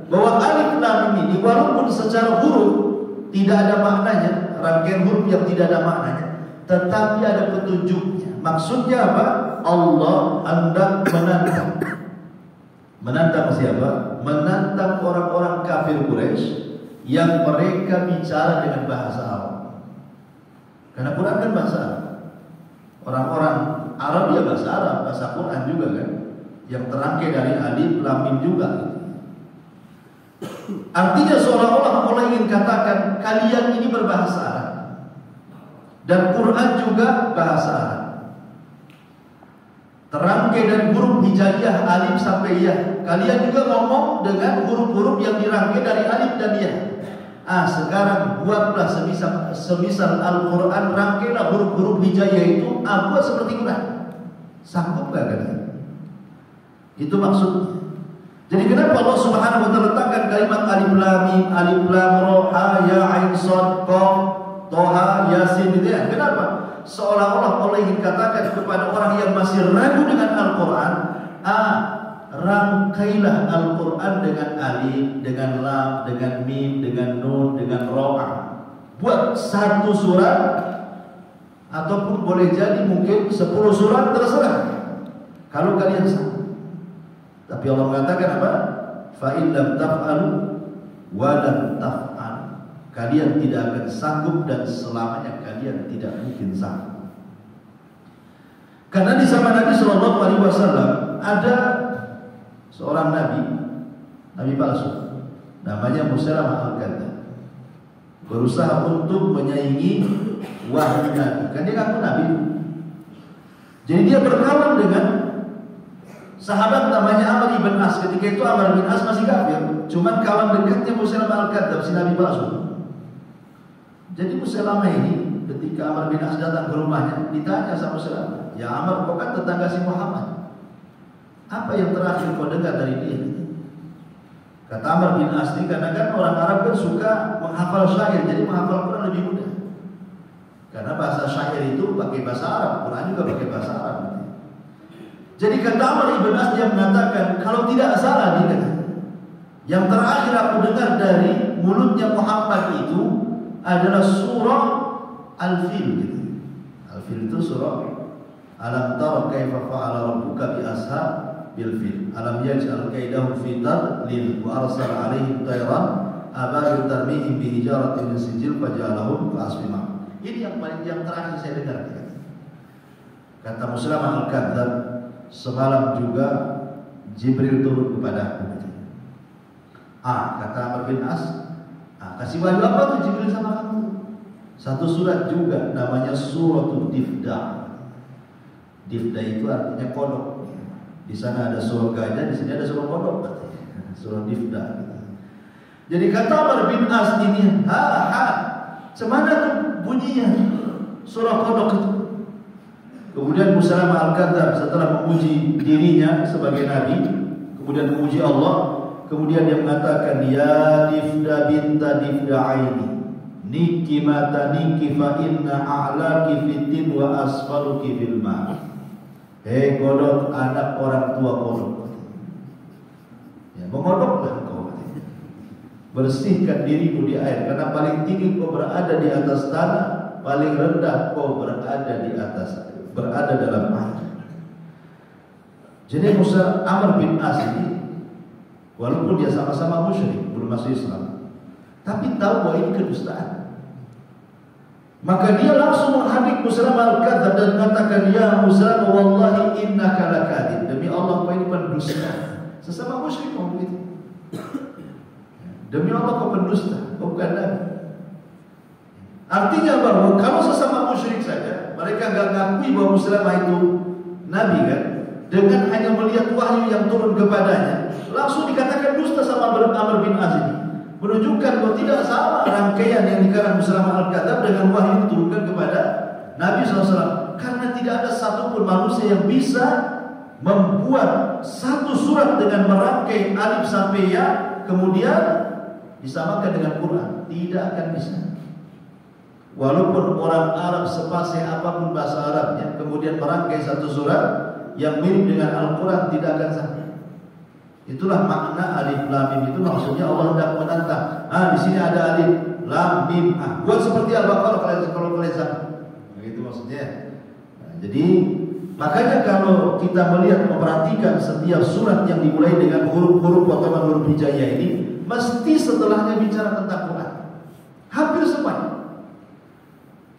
bahwa alif lam ini walaupun secara huruf tidak ada maknanya, rangkaian huruf yang tidak ada maknanya, tetapi ada petunjuknya. Maksudnya apa? Allah hendak menantang. Menantang siapa? Menantang orang-orang kafir Quraisy yang mereka bicara dengan bahasa Arab. Karena Quran kan bahasa Arab. Orang-orang Arab ya bahasa Arab, bahasa Quran juga kan, yang terangkai dari alif lam mim juga. Artinya seolah-olah Allah ingin katakan kalian ini berbahasa Arab dan Quran juga bahasa Arab. Terangkai dari huruf hijaiyah alif sampai ya. Kalian juga ngomong dengan huruf-huruf yang dirangkai dari alif dan ya. Sekarang buatlah semisal Al-Quran, rangkailah huruf-huruf hijaiyah itu, buat seperti Quran. Sanggup gak kan? Itu maksudnya. Jadi kenapa Allah Subhanahu wa taala letakkan kalimat alif lam mim, alif lam ra, ha ya ain shad qaf, toha, yasin gitu ya? Kenapa? Seolah-olah Allah ingin katakan kepada orang yang masih ragu dengan Al-Quran, rangkailah Al-Quran dengan alif, dengan lam, dengan mim, dengan nun, dengan ra. Buat satu surat, ataupun boleh jadi mungkin 10 surat, terserah. Kalau kalian sanggup. Tapi Allah mengatakan apa? Fa in lam taf'alu wa lan taf'alu. Kalian tidak akan sanggup dan selamanya kalian tidak mungkin sanggup. Karena di zaman Nabi Shallallahu Alaihi Wasallam ada seorang nabi palsu, namanya Musailamah al-Kadzdzab, berusaha untuk menyaingi wahyu Nabi. Kan dia ngaku Nabi. Jadi dia berkawan dengan sahabat namanya Amr ibn As. Ketika itu Amr ibn As masih kafir, cuman kawan dekatnya Musailamah al-Kadzdzab, si nabi palsu. Jadi Musailamah ini ketika Amr bin As datang ke rumahnya, ditanya sama Musailamah, "Ya Amr, kau kan tetangga si Muhammad. Apa yang terakhir kau dengar dari dia?" Kata Amr bin As, karena kan orang Arab kan suka menghafal syair, jadi menghafal Quran lebih mudah. Karena bahasa syair itu pakai bahasa Arab, Quran juga pakai bahasa Arab. Jadi kata Amr bin As, dia mengatakan, kalau tidak salah dia kata, yang terakhir aku dengar dari mulutnya Muhammad itu adalah surah Al-Fil gitu. Al-Fil itu surah Alam tara kaifa fa'ala rabbuka bi ashabil fil. Alam yaj'al kaidahum fi tadlil wa arsala 'alaihim tayran ababil tarmihim bi hijaratin min sijil faj'alahum ka'asfin ma'kul. Ini yang terakhir saya dengar. Kata Musailamah al-Kadzdzab, semalam juga Jibril turun kepadaku. Kata Amr bin As, kasih wahyu apa tuh Jibril sama kamu? Satu surat juga namanya Suratul Difda. Difda itu artinya kodok. Di sana ada surah gajah, di sini ada surah kodok. Surah Difda. Jadi kata Amr bin As ini, cemana tuh bunyinya surah kodok itu? Kemudian Musailamah al-Kadzdzab setelah memuji dirinya sebagai nabi, kemudian memuji Allah, kemudian dia mengatakan, "Ya Difda binta Difda aini, niki mata niki fa inna a'laki fitin wa asfaluki fil ma." Hei kodok, anak orang tua kodok, ya, mengodoklah kau, bersihkan dirimu di air, karena paling tinggi kau berada di atas tanah, paling rendah kau berada dalam air. Jadi Amr bin As ini, walaupun dia sama-sama musyrik, belum masuk Islam, tapi tahu bahwa ini kedustaan. Maka dia langsung menghadik Musailamah al-Kadzdzab dan mengatakan, "Ya Musailamah, wallahi innaka lakadzib." Demi Allah, kau ini pendusta. Sesama musyrik mau begitu. Demi Allah, kau pendusta, kau bukan nabi. Artinya bahwa kalau sesama musyrik saja, mereka enggak ngakui bahwa Musailamah itu nabi kan, dengan hanya melihat wahyu yang turun kepadanya, langsung dikatakan dusta sama Amr bin Az ini. Menunjukkan bahwa tidak sama rangkaian yang dikarang Musailamah al-Kadzdzab dengan wahyu yang diturunkan kepada Nabi SAW. Karena tidak ada satupun manusia yang bisa membuat satu surat dengan merangkai alif sampai ya, kemudian disamakan dengan Quran. Tidak akan bisa. Walaupun orang Arab sepasih apapun bahasa Arabnya, kemudian merangkai satu surat yang mirip dengan Al-Quran, tidak akan sama. Itulah makna alif lam mim, itu maksudnya Allah hendak menantang. Di sini ada alif lam mim. Buat seperti Al-Baqarah kalau kalian sama. Begitu maksudnya. Jadi makanya kalau kita melihat, memperhatikan setiap surat yang dimulai dengan huruf-huruf potongan huruf hijaiyah ini, mesti setelahnya bicara tentang Quran. Hampir semuanya.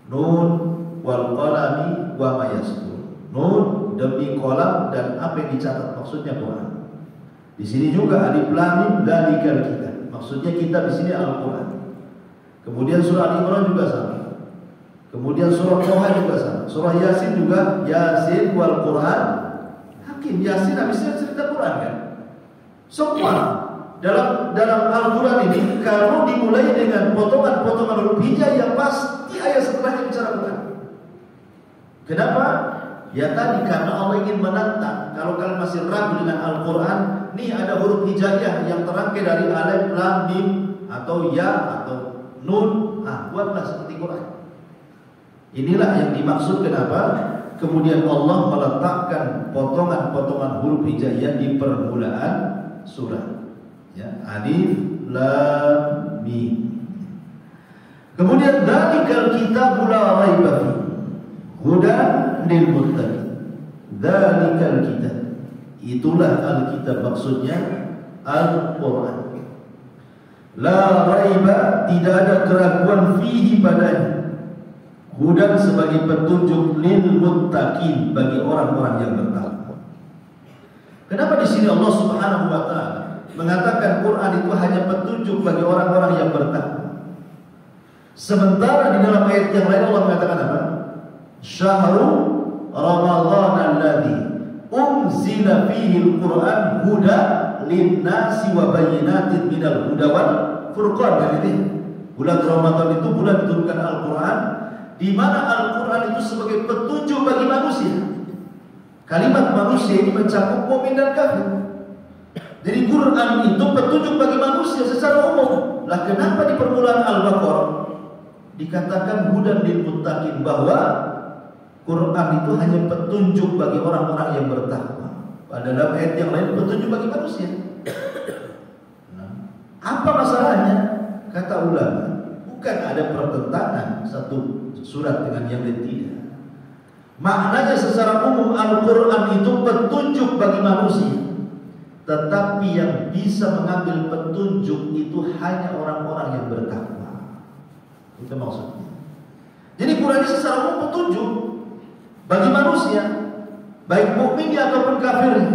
Nun wal qalami wa ma yastur. Nun demi kolam dan apa yang dicatat, maksudnya Quran. Di sini juga alif lam mim dzalikal kitab. Maksudnya kitab di sini Al-Qur'an. Kemudian surah Al-Imran juga sama. Kemudian surah Toha juga sama. Surah Yasin juga Yasin wal Qur'an Hakim. Yasin habisnya cerita Quran kan. Semua dalam Al-Qur'an ini kalau dimulai dengan potongan-potongan huruf hijaiyah, pasti ayat setelahnya bicara Quran. Kenapa? Ya tadi karena Allah ingin menantang. Kalau kalian masih ragu dengan Al-Quran, nih ada huruf hijaiyah yang terangkai dari alif, lam, mim, atau ya, atau nun. Buatlah seperti Quran. Inilah yang dimaksud kenapa kemudian Allah meletakkan potongan-potongan huruf hijaiyah di permulaan surat. Ya, alif, lam, mim. Kemudian dzalikal kitabu la raiba fihi hudan lil muttaqin. Dzalikal kitab. Itulah Alkitab, maksudnya Al-Quran. La raiba, tidak ada keraguan fihi padanya. Hudan sebagai petunjuk lil muttaqin, bagi orang-orang yang bertakwa. Kenapa di sini Allah Subhanahu wa taala mengatakan Quran itu hanya petunjuk bagi orang-orang yang bertakwa? Sementara di dalam ayat yang lain Allah mengatakan apa? Syahrul Ramadhan alladzi unzila fihi al-Quran huda linnasi wa bayyinatin minal huda wal furqan. Jadi bulan Ramadan itu bulan diturunkan Al-Quran, di mana Al-Quran itu sebagai petunjuk bagi manusia. Kalimat manusia ini mencakup mukmin dan kafir. Jadi Quran itu petunjuk bagi manusia secara umum. Lah kenapa di permulaan Al-Baqarah dikatakan hudan lil muttaqin, bahwa Quran itu hanya petunjuk bagi orang-orang yang bertakwa? Pada dalam ayat yang lain petunjuk bagi manusia. Nah, apa masalahnya? Kata ulama, bukan ada pertentangan satu surat dengan yang lain, tidak. Maknanya secara umum Al-Quran itu petunjuk bagi manusia, tetapi yang bisa mengambil petunjuk itu hanya orang-orang yang bertakwa. Itu maksudnya. Jadi Quran ini secara umum petunjuk bagi manusia, baik mukminnya ataupun kafirnya.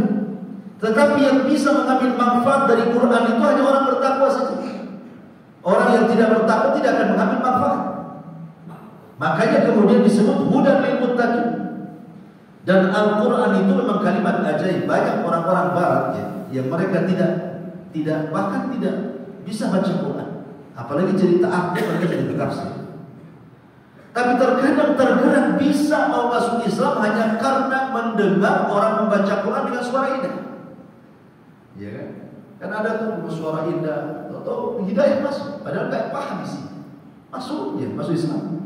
Tetapi yang bisa mengambil manfaat dari Quran itu hanya orang bertakwa saja. Orang yang tidak bertakwa tidak akan mengambil manfaat. Makanya kemudian disebut hudan lil muttaqin. Dan Al-Quran itu memang kalimat ajaib. Banyak orang-orang barat ya, yang mereka bahkan tidak bisa baca Quran, apalagi cerita arti, mereka jadi tafsir. Tapi terkadang tergerak bisa mau masuk Islam hanya karena mendengar orang membaca Quran dengan suara indah. Ya kan? Kan ada tuh suara indah, atau hidayah masuk, padahal nggak paham sih. Masuk Islam.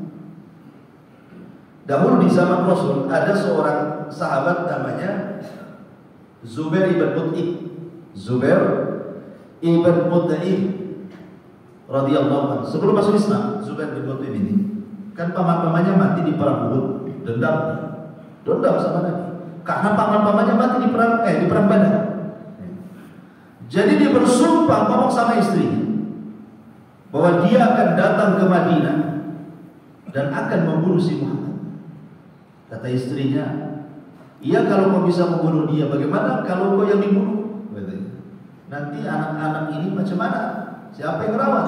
Dahulu di zaman Rasul ada seorang sahabat namanya Zubair ibn Mut'im. Zubair ibn Mut'im radhiyallahu anhu. Sebelum masuk Islam, Zubair ibn Mut'im ini kan paman-pamannya mati di perang Uhud, dendam sama Nabi. Karena paman-pamannya mati di perang Badar. Jadi dia bersumpah ngomong sama istrinya bahwa dia akan datang ke Madinah dan akan membunuh si Muhammad. Kata istrinya, iya kalau kau bisa membunuh dia, bagaimana kalau kau yang dibunuh? Nanti anak-anak ini macam mana? Siapa yang rawat?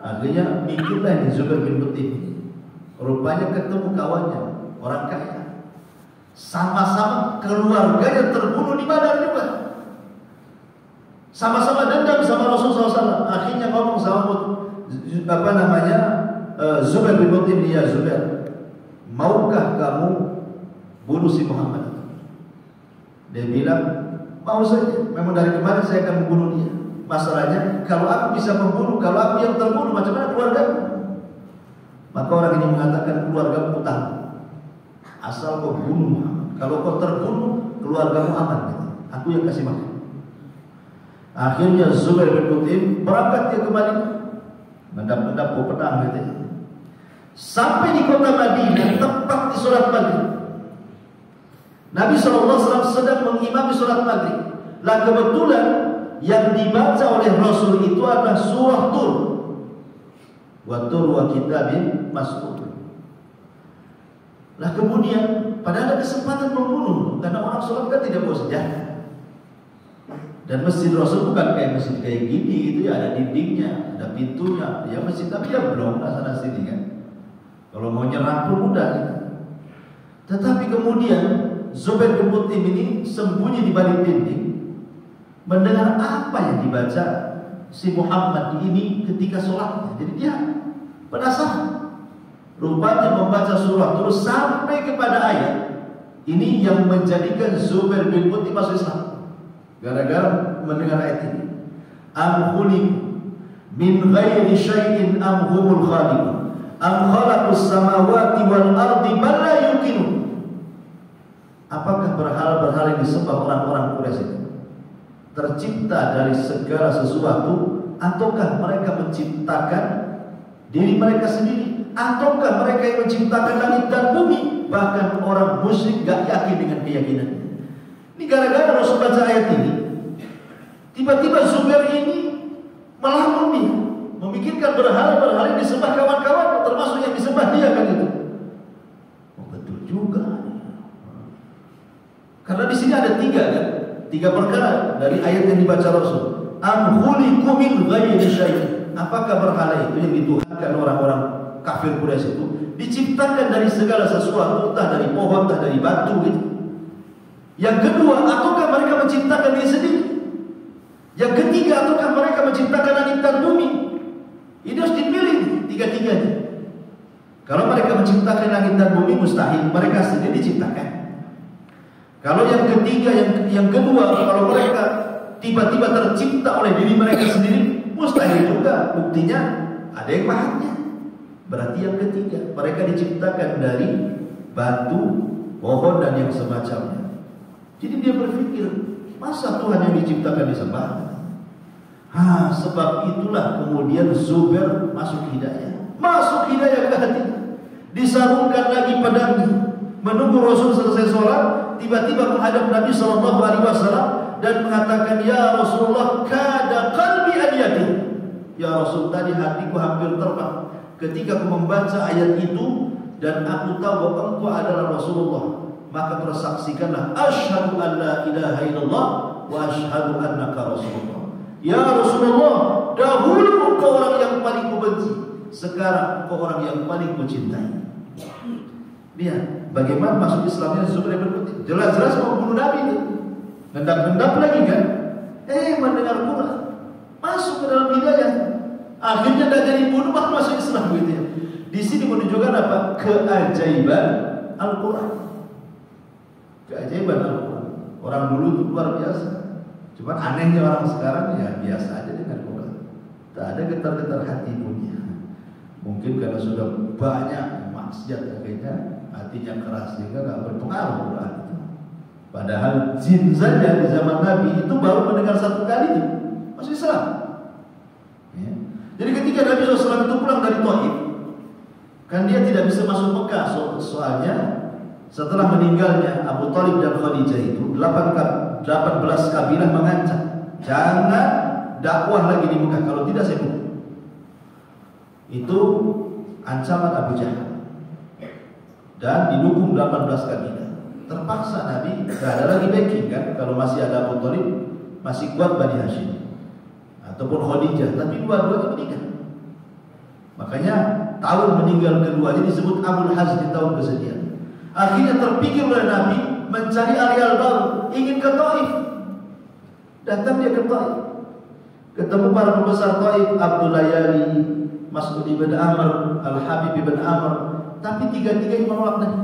Akhirnya mikirlah ini Zubair bin Mut'im. Rupanya ketemu kawannya, orang kaya. Sama-sama keluarganya terbunuh di Badar juga. Sama-sama dendam sama Rasulullah SAW. Akhirnya ngomong sama Zubair bin Mut'im, ya Zubair, maukah kamu bunuh si Muhammad? Dia bilang, mau saja. Memang dari kemarin saya akan membunuh dia. Masalahnya, kalau aku bisa membunuh, kalau aku yang terbunuh, macam mana keluargaku? Maka orang ini mengatakan, keluargamu utang. Asal kau bunuh Muhammad. Kalau kau terbunuh, keluargamu aman. Aku yang kasih makan. Akhirnya Zubair bin Mut'im berangkat dia ke Madinah, mendap-mendap pedang gitu. Sampai di kota Madinah, tepat di sholat maghrib. Nabi SAW sedang mengimami sholat maghrib. Lah kebetulan yang dibaca oleh Rasul itu adalah surah Tur. Wa Tur wa kitabin mastur. Lah kemudian pada ada kesempatan membunuh, karena orang sholat kan tidak bawa senjata. Dan masjid Rasul bukan kayak masjid kayak gini gitu ya, ada dindingnya, ada pintunya. Ya masjid tapi ya belum sana sini kan. Kalau mau nyerang pun mudah. Tetapi kemudian Zubair bin Mut'im ini sembunyi di balik dinding, mendengar apa yang dibaca si Muhammad ini ketika sholatnya. Jadi dia penasaran. Rupanya membaca surah terus sampai kepada ayat ini yang menjadikan Zubair bin Mut'im masuk Islam. Gara-gara mendengar ayat ini. Am khuliq min ghairi syai'in am humul khaliqun am khalaqus samawati wal ardi bal la yuqinun. Apakah berhala-berhala yang disembah orang-orang Quraisy itu tercipta dari segala sesuatu, ataukah mereka menciptakan diri mereka sendiri, ataukah mereka yang menciptakan langit dan bumi? Bahkan orang musyrik gak yakin dengan keyakinan. Ini gara-gara Rasul baca ayat ini, tiba-tiba Zubair ini malah memikirkan berhala-berhala yang disembah kawan-kawan, termasuk yang disembah dia kan itu. Oh, betul juga. Karena di sini ada tiga perkara dari ayat yang dibaca Rasul. Am khuliqu min ghairi syai'. Apakah berhala itu yang dituhankan orang-orang kafir Quraisy itu diciptakan dari segala sesuatu, entah dari pohon, entah dari batu gitu. Yang kedua, ataukah mereka menciptakan diri sendiri? Yang ketiga, ataukah mereka menciptakan langit dan bumi? Ini harus dipilih tiga-tiganya. Kalau mereka menciptakan langit dan bumi, mustahil mereka sendiri diciptakan. Kalau yang ketiga, yang kedua, kalau mereka tiba-tiba tercipta oleh diri mereka sendiri, mustahil juga. Buktinya ada yang mahatnya. Berarti yang ketiga, mereka diciptakan dari batu, pohon dan yang semacamnya. Jadi dia berpikir, masa Tuhan yang diciptakan disembah? Sebab itulah kemudian Zubair masuk hidayah ke hatinya. Disarungkan lagi pedangnya, menunggu Rasul selesai sholat. Tiba-tiba menghadap Nabi SAW dan mengatakan, ya Rasulullah, kada qalbi an yati. Ya Rasul, tadi hatiku hampir terbang ketika aku membaca ayat itu dan aku tahu bahwa engkau adalah Rasulullah. Maka persaksikanlah, asyhadu an la ilaha illallah wa asyhadu annaka Rasulullah. Ya Rasulullah, dahulu engkau orang yang paling kubenci, sekarang engkau orang yang paling kucintai. Lihat bagaimana masuk Islamnya Zubair bin Mut'im. Jelas-jelas mau bunuh Nabi itu. Ngendap-ngendap lagi kan. Mendengar Quran, masuk ke dalam hidayah. Akhirnya tidak jadi bunuh, masuk Islam gitu ya. Di sini menunjukkan apa? Keajaiban Al-Quran. Keajaiban Al-Quran. Orang dulu itu luar biasa. Cuma anehnya orang sekarang ya biasa aja dengan Quran. Tak ada getar-getar hati punya. Mungkin karena sudah banyak maksiat akhirnya hatinya keras sehingga nggak berpengaruh Quran itu. Padahal jin saja di zaman Nabi itu baru mendengar satu kali itu masuk Islam. Ya. Jadi ketika Nabi SAW itu pulang dari Taif, kan dia tidak bisa masuk Mekah soalnya setelah meninggalnya Abu Thalib dan Khadijah itu 18 kabilah mengancam, jangan dakwah lagi di Mekah, kalau tidak saya bunuh. Itu ancaman Abu Jahal. Dan didukung 18 kabilah. Terpaksa Nabi, tidak ada lagi backing kan. Kalau masih ada Abu Thalib, masih kuat Bani Hashim ataupun Khadijah, tapi dua-duanya meninggal. Makanya tahun meninggal keduanya disebut Abul Hazn, di tahun kesekian. Akhirnya terpikir oleh Nabi mencari areal baru, ingin ke Taif. Datang dia ke Taif, ketemu para pembesar Taif, Abdul Layali, Mas'ud ibn Amr, Al-Habib ibn Amr, tapi tiga-tiga yang menolak Nabi.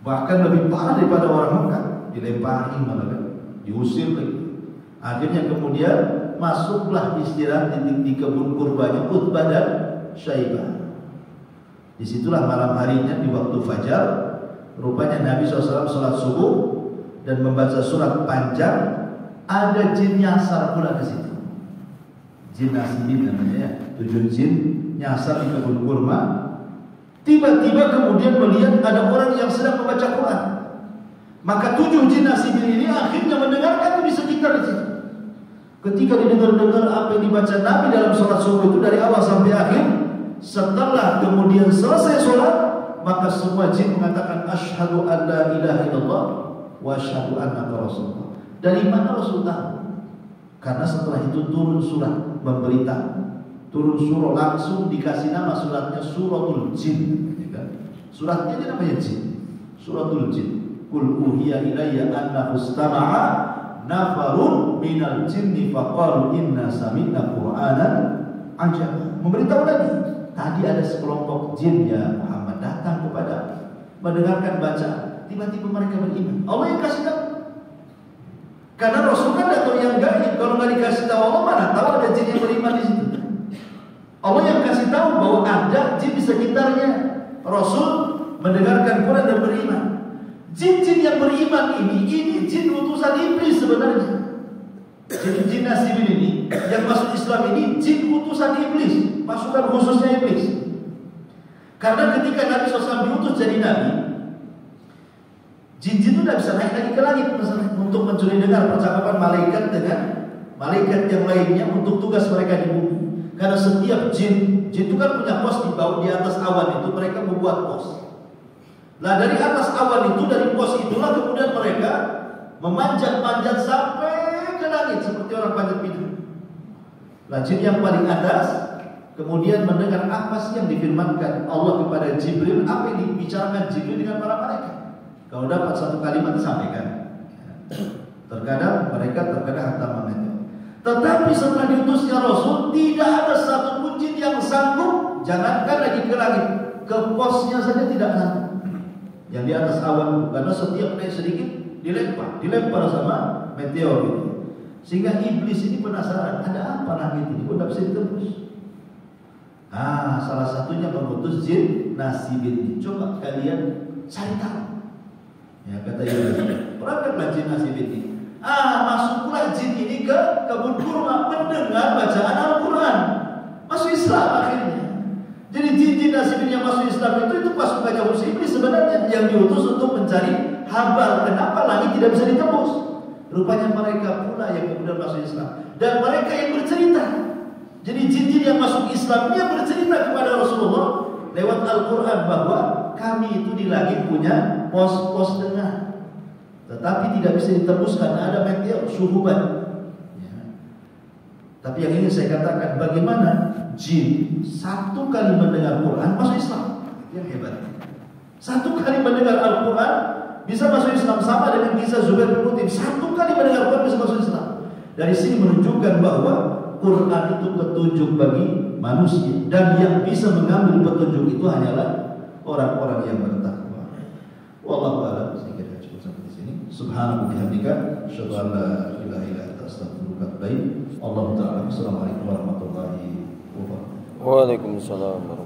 Bahkan lebih parah daripada orang Mekah, dilempari malah, diusir lagi. Akhirnya kemudian masuklah istirahat di kebun kurbannya Utbah dan Syaibah. Disitulah malam harinya di waktu fajar, rupanya Nabi SAW sholat subuh dan membaca surat panjang. Ada jin nyasar pula ke situ. Jin nasibin namanya, 7 jin nyasar di kebun kurma. Tiba-tiba kemudian melihat ada orang yang sedang membaca Quran. Maka 7 jin nasibin ini akhirnya mendengarkan di sekitar di situ. Ketika didengar-dengar apa yang dibaca Nabi dalam sholat subuh itu dari awal sampai akhir, setelah kemudian selesai sholat, maka semua jin mengatakan asyhadu an la ilaha illallah wa asyhadu annaka rasulullah. Dari mana Rasul tahu? Karena setelah itu turun surat memberitahu. Turun surah, langsung dikasih nama suratnya Suratul Jin. Suratnya dia namanya Jin, Suratul Jin. Qul uhiya ilayya annahu istama'a nafarun minal jinni faqalu inna sami'na qur'anan ajab. Memberitahu lagi, tadi ada sekelompok jin ya Muhammad datang kepada mendengarkan bacaan. Tiba-tiba mereka beriman. Allah yang kasih tahu. Karena Rasul kan tidak tahu yang gaib. Kalau nggak dikasih tahu Allah, mana tahu ada jin yang beriman di situ. Allah yang kasih tahu bahwa ada jin di sekitarnya. Rasul mendengarkan Quran dan beriman. Jin-jin yang beriman ini jin utusan iblis sebenarnya. Jadi jin nasibin ini yang masuk Islam ini jin utusan iblis, pasukan khususnya iblis. Karena ketika Nabi SAW diutus jadi nabi, Jin-jin itu tidak bisa naik lagi ke langit untuk mencuri dengar percakapan malaikat dengan malaikat yang lainnya untuk tugas mereka di bumi. Karena setiap jin itu kan punya pos di bawah, di atas awan itu mereka membuat pos. Nah dari atas awan itu, dari pos itulah kemudian mereka memanjat-manjat sampai ke langit seperti orang panjat pinang. Nah jin yang paling atas kemudian mendengar apa sih yang difirmankan Allah kepada Jibril, apa yang dibicarakan Jibril dengan para malaikat. Kalau dapat satu kalimat disampaikan. Terkadang mereka terkena hantaman itu. Tetapi setelah diutusnya Rasul, tidak ada satupun jin yang sanggup, jangankan lagi ke langit, ke posnya saja tidak sanggup. Yang di atas awan, karena setiap naik sedikit dilempar sama meteor ini. Sehingga iblis ini penasaran, ada apa langit ini? Kok tidak bisa ditembus? Salah satunya mengutus jin Nasibin ini. Coba kalian cari tahu. Ya kata iblis, berangkatlah jin Nasibin ini. Masuklah jin ini ke kebun kurma mendengar bacaan Al-Quran, masuk Islam akhirnya. Jadi jin-jin Nasibin yang masuk Islam itu pasukannya iblis sebenarnya yang diutus untuk mencari habar kenapa langit tidak bisa ditembus. Rupanya mereka pula yang kemudian masuk Islam dan mereka yang bercerita. Jadi jin-jin yang masuk Islam dia bercerita kepada Rasulullah lewat Al-Quran bahwa kami itu di langit punya pos-pos dengar. Tetapi tidak bisa ditembus karena ada meteor suhuban. Ya. Tapi yang ingin saya katakan, bagaimana jin satu kali mendengar Quran masuk Islam? Yang hebat. Satu kali mendengar Al-Quran bisa masuk Islam, sama dengan kisah Zubair bin Mut'im. Satu kali mendengar Quran bisa masuk Islam. Dari sini menunjukkan bahwa Quran itu petunjuk bagi manusia, dan yang bisa mengambil petunjuk itu hanyalah orang-orang yang bertakwa. Wallahu a'lam. Subhanahu wa bihamdika asyhadu an la ilaha illa anta astaghfiruka wa atubu ilaik. Allahu ta'ala. Assalamualaikum warahmatullahi wabarakatuh. Waalaikumsalam.